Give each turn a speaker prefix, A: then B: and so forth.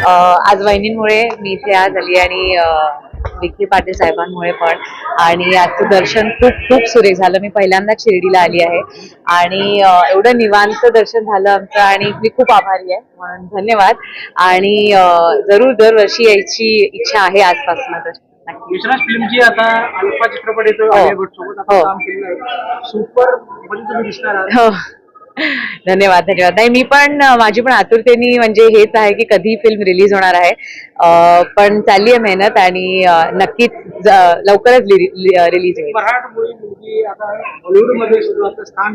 A: आज वहिनींमुळे मी इथे आज आली आणि विखे पाटील साहेबांमुळे पण. आणि आजचं दर्शन खूप खूप सुरेख झालं. मी पहिल्यांदाच शिर्डीला आली आहे आणि एवढं निवांत दर्शन झालं आमचं आणि मी खूप आभारी आहे, म्हणून धन्यवाद. आणि जरूर दरवर्षी यायची इच्छा आहे आजपासून. तर
B: विश्वास फिल्मची आता अल्फा चित्रपट येतो आलिया भट सोबत आपण काम केलं आहे. सुपर म्हणजे तुम्ही दिसणार आहात.
A: हो, धन्यवाद धन्यवाद. नाही, मी पण माझी पण आतुरतेने म्हणजे हेच आहे की कधी फिल्म रिलीज होणार आहे. पण चालली आहे मेहनत आणि नक्कीच लवकरच रिलीज होईल.
B: फरहान मुलगी आता बॉलिवूडमध्ये सुद्धा स्थान